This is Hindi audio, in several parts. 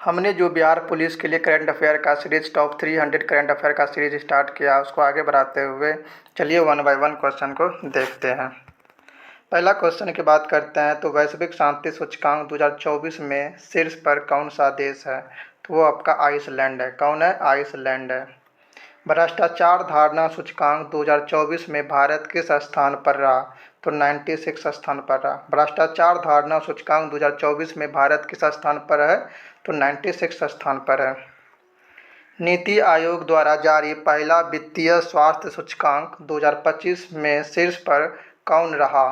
हमने जो बिहार पुलिस के लिए करंट अफेयर का सीरीज टॉप 300 करंट अफेयर का सीरीज स्टार्ट किया, उसको आगे बढ़ाते हुए चलिए वन बाय वन क्वेश्चन को देखते हैं। पहला क्वेश्चन की बात करते हैं तो वैश्विक शांति सूचकांक 2024 में शीर्ष पर कौन सा देश है? तो वो आपका आइसलैंड है। कौन है? आइसलैंड है। भ्रष्टाचार धारणा सूचकांक 2024 में भारत किस स्थान पर रहा? तो 96 स्थान पर रहा। भ्रष्टाचार धारणा सूचकांक 2024 में भारत किस स्थान पर है? तो 96 स्थान पर है। नीति आयोग द्वारा जारी पहला वित्तीय स्वास्थ्य सूचकांक 2025 में शीर्ष पर कौन रहा?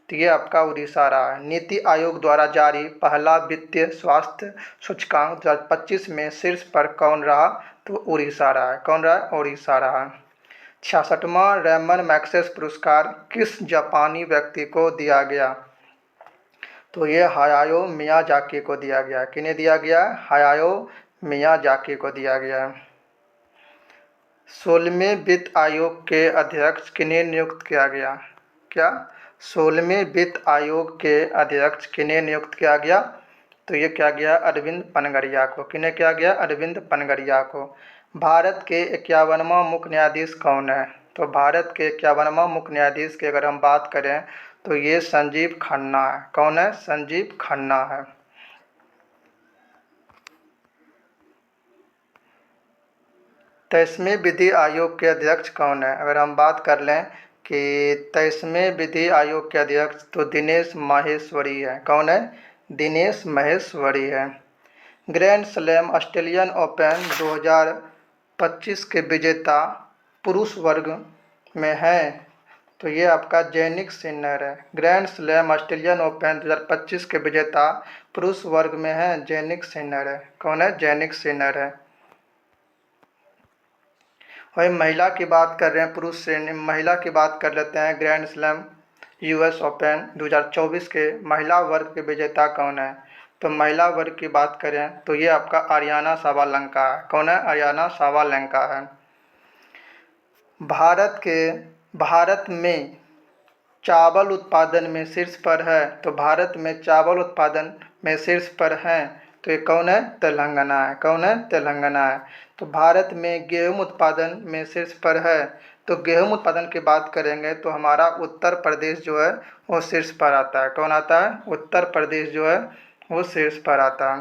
तो ये आपका उड़ीसा रहा है। नीति आयोग द्वारा जारी पहला वित्तीय स्वास्थ्य सूचकांक 2025 में शीर्ष पर कौन रहा? तो उड़ीसा रहा है। कौन रहा है? उड़ीसा रहा है। 66वां रेमन मैग्सेसे पुरस्कार किस जापानी व्यक्ति को दिया गया? तो ये हायाओ मियाजाकी को दिया गया। किन्हें दिया गया? हायाओ मियाजाकी को दिया गया। 16वें वित्त आयोग के अध्यक्ष किन्हें नियुक्त किया गया? क्या? 16वें वित्त आयोग के अध्यक्ष किन्हें नियुक्त किया गया? तो ये क्या गया? अरविंद पनगरिया को। किन्हें किया गया? अरविंद पनगरिया को। भारत के 51वां मुख्य न्यायाधीश कौन है? तो भारत के 51वां मुख्य न्यायाधीश की अगर हम बात करें तो ये संजीव खन्ना है। कौन है? संजीव खन्ना है। 23वें विधि आयोग के अध्यक्ष कौन है? अगर हम बात कर लें कि 23वें विधि आयोग के अध्यक्ष तो दिनेश माहेश्वरी है। कौन है? दिनेश माहेश्वरी है। ग्रैंड स्लैम ऑस्ट्रेलियन ओपन 2025 के विजेता पुरुष वर्ग में हैं तो ये आपका जैनिक सिन्नर है। ग्रैंड स्लैम ऑस्ट्रेलियन ओपन 2025 के विजेता पुरुष वर्ग में है जैनिक सिन्नर है। कौन है? जैनिक सिन्नर है। वही महिला की बात कर रहे हैं, पुरुष श्रेणी महिला की बात कर लेते हैं। ग्रैंड स्लैम यूएस ओपन 2024 के महिला वर्ग के विजेता कौन है? तो महिला वर्ग की बात करें तो ये आपका अरियाना साबालेंका है। कौन है? अरियाना साबालेंका है। भारत में चावल उत्पादन में शीर्ष पर है तो भारत में चावल उत्पादन में शीर्ष पर हैं तो ये कौन है? तेलंगाना है। कौन है? तेलंगाना है। तो भारत में गेहूं उत्पादन में शीर्ष पर है तो गेहूं उत्पादन की बात करेंगे तो हमारा उत्तर प्रदेश जो है वो शीर्ष पर आता है। कौन आता है? उत्तर प्रदेश जो है वो शीर्ष पर आता है।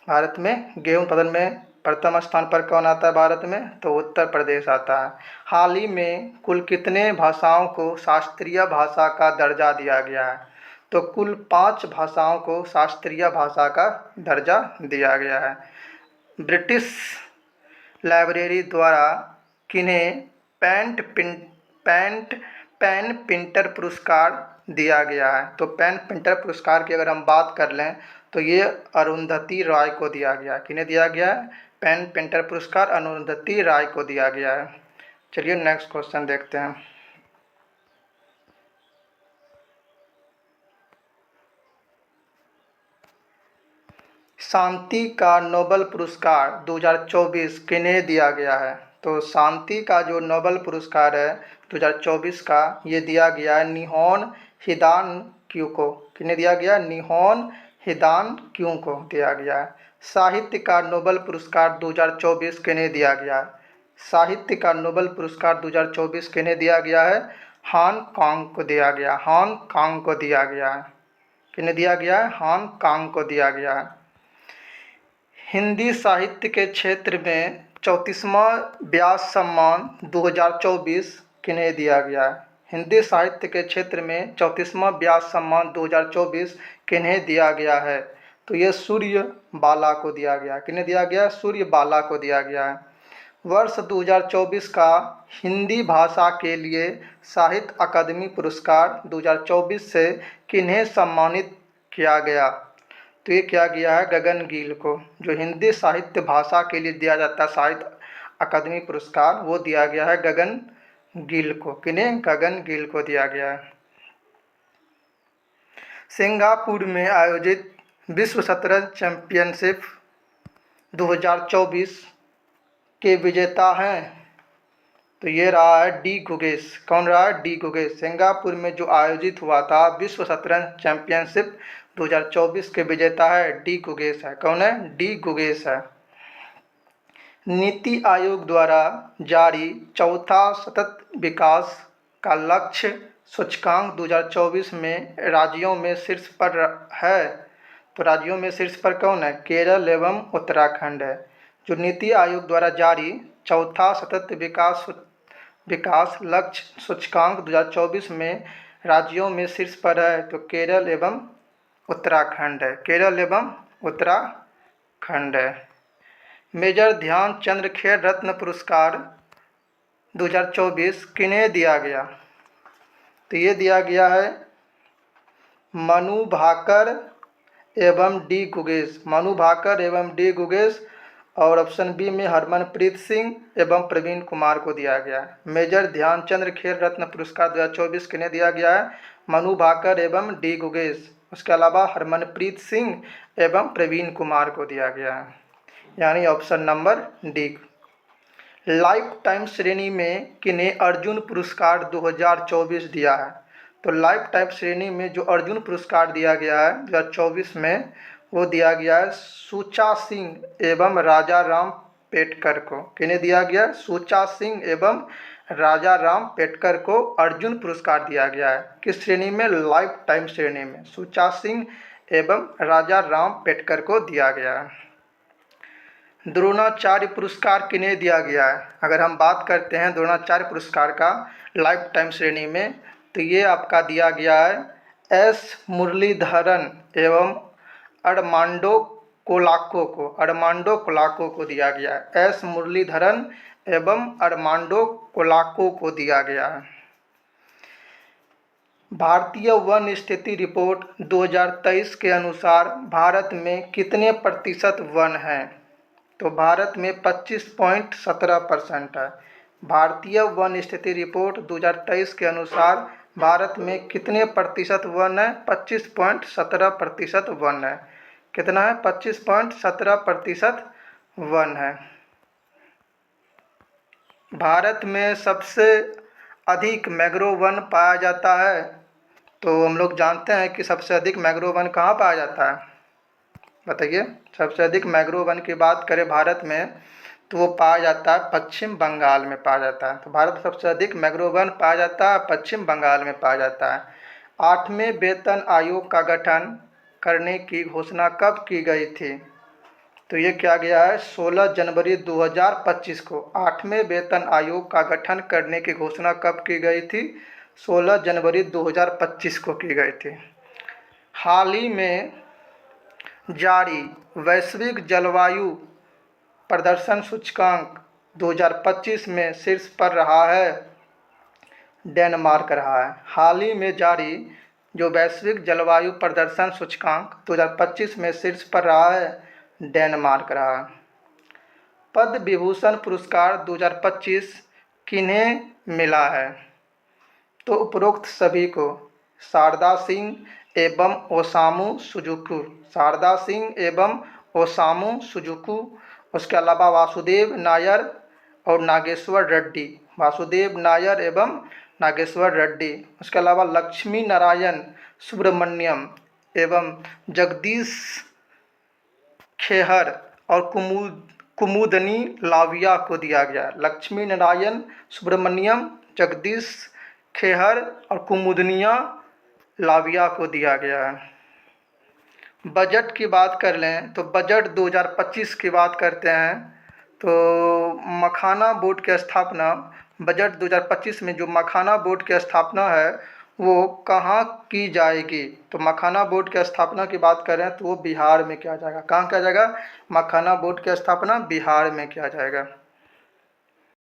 भारत में गेहूं उत्पादन में प्रथम स्थान पर कौन आता है भारत में? तो उत्तर प्रदेश आता है। हाल ही में कुल कितने भाषाओं को शास्त्रीय भाषा का दर्जा दिया गया है? तो कुल 5 भाषाओं को शास्त्रीय भाषा का दर्जा दिया गया है। ब्रिटिश लाइब्रेरी द्वारा किन्हें पेन पिंटर पुरस्कार दिया गया है? तो पेन पिंटर पुरस्कार की अगर हम बात कर लें तो ये अरुंधति रॉय को दिया गया। किन्हें दिया गया है? पेन पिंटर पुरस्कार अरुंधति रॉय को दिया गया है। चलिए नेक्स्ट क्वेश्चन देखते हैं। शांति का नोबेल पुरस्कार 2024 किन्हें दिया गया है? तो शांति का जो नोबेल पुरस्कार है 2024 का ये दिया गया है निहोन हिदानक्यू को। किन्हें दिया गया? निहोन हिदानक्यू को दिया गया है। साहित्य का नोबेल पुरस्कार 2024 किन्हें दिया गया है? साहित्य का नोबेल पुरस्कार 2024 किन्हें दिया गया है? हांगकांग को दिया गया। हांगकांग को दिया गया है। किन्हें दिया गया है? हांगकांग को दिया गया है। हिंदी साहित्य के क्षेत्र में 34वां व्यास सम्मान 2024 किन्हें दिया गया है? हिंदी साहित्य के क्षेत्र में 34वां व्यास सम्मान 2024 किन्हें दिया गया है? तो ये सूर्य बाला को दिया गया। किन्हें दिया गया? सूर्य बाला को दिया गया है। वर्ष 2024 का हिंदी भाषा के लिए साहित्य अकादमी पुरस्कार 2024 से किन्हें सम्मानित किया गया? तो ये क्या गया है? गगन गिल को। जो हिंदी साहित्य भाषा के लिए दिया जाता है साहित्य अकादमी पुरस्कार वो दिया गया है गगन गिल को। किन्हें? गगन गिल को दिया गया है। सिंगापुर में आयोजित विश्व शतरंज चैंपियनशिप 2024 के विजेता हैं तो ये रहा है डी गुगेश। कौन रहा है? डी गुगेश। सिंगापुर में जो आयोजित हुआ था विश्व शतरंज चैंपियनशिप 2024 के विजेता है डी गुगेश है। कौन है? डी गुगेश है। नीति आयोग द्वारा जारी चौथा सतत विकास का लक्ष्य सूचकांक 2024 में राज्यों में शीर्ष पर है। तो राज्यों में शीर्ष पर कौन है? केरल एवं उत्तराखंड है। जो नीति आयोग द्वारा जारी चौथा सतत विकास लक्ष्य सूचकांक 2024 में राज्यों में शीर्ष पर है, तो केरल एवं उत्तराखंड है। केरल एवं उत्तराखंड है। मेजर ध्यानचंद खेल रत्न पुरस्कार 2024 किन्हें दिया गया? तो ये दिया गया है मनु भाकर एवं डी गुगेश। मनु भाकर एवं डी गुगेश। और ऑप्शन बी में हरमनप्रीत सिंह एवं प्रवीण कुमार को दिया गया है। मेजर ध्यानचंद खेल रत्न पुरस्कार 2024 किन्हें दिया गया है? मनु भाकर एवं डी गुगेश। उसके अलावा हरमनप्रीत सिंह एवं प्रवीण कुमार को दिया गया है, यानी option number D. Life time श्रेणी में किन्हें अर्जुन पुरस्कार 2024 दिया है? तो लाइफ टाइम श्रेणी में जो अर्जुन पुरस्कार दिया गया है 2024 में, वो दिया गया है सुचा सिंह एवं राजा राम पेटकर को। किन्हें दिया गया? सुचा सिंह एवं राजा राम पेटकर को अर्जुन पुरस्कार दिया गया है। किस श्रेणी में? लाइफ टाइम श्रेणी में सुचा सिंह एवं राजा राम पेटकर को दिया गया है। द्रोणाचार्य पुरस्कार किन्हें दिया गया है? अगर हम बात करते हैं द्रोणाचार्य पुरस्कार का लाइफ टाइम श्रेणी में, तो ये आपका दिया गया है एस मुरलीधरन एवं अर्मांडो कोलाको को दिया गया है। एस मुरलीधरन एवं अर्मांडो कोलाको को दिया गया है। भारतीय वन स्थिति रिपोर्ट 2023 के अनुसार भारत में कितने प्रतिशत वन हैं? तो भारत में 25.17% है। भारतीय वन स्थिति रिपोर्ट 2023 के अनुसार भारत में कितने प्रतिशत वन है? 25.17% वन है। कितना है? 25.17% वन है। भारत में सबसे अधिक मैंग्रोव वन पाया जाता है, तो हम लोग जानते हैं कि सबसे अधिक मैंग्रोव वन कहाँ पाया जाता है? बताइए। सबसे अधिक मैंग्रोव वन की बात करें भारत में, तो वो पाया जाता है पश्चिम बंगाल में पाया जाता है। तो भारत में सबसे अधिक मैंग्रोव वन पाया जाता है पश्चिम बंगाल में पाया जाता है। 8वें वेतन आयोग का गठन करने की घोषणा कब की गई थी? तो ये किया गया है 16 जनवरी 2025 को। 8वें वेतन आयोग का गठन करने की घोषणा कब की गई थी? 16 जनवरी 2025 को की गई थी। हाल ही में जारी वैश्विक जलवायु प्रदर्शन सूचकांक 2025 में शीर्ष पर रहा है डेनमार्क रहा है। हाल ही में जारी जो वैश्विक जलवायु प्रदर्शन सूचकांक 2025 में शीर्ष पर रहा है डेनमार्क रहा है। पद्म विभूषण पुरस्कार 2025 किन्हें मिला है? तो उपरोक्त सभी को शारदा सिंह एवं ओसामू सुजुकी। शारदा सिंह एवं ओसामू सुजुकी। उसके अलावा वासुदेव नायर और नागेश्वर रेड्डी। वासुदेव नायर एवं नागेश्वर रेड्डी। उसके अलावा लक्ष्मी नारायण सुब्रमण्यम एवं जगदीश खेहर और कुमुदनी लाविया को दिया गया। लक्ष्मी नारायण सुब्रमण्यम, जगदीश खेहर और कुमुदनिया लाविया को दिया गया है। बजट की बात कर लें तो बजट 2025 की बात करते हैं, तो मखाना बोर्ड की स्थापना, बजट 2025 में जो मखाना बोर्ड की स्थापना है वो कहाँ की जाएगी? तो मखाना बोर्ड की स्थापना की बात करें तो वो बिहार में किया जाएगा। कहाँ किया जाएगा? मखाना बोर्ड की स्थापना बिहार में किया जाएगा।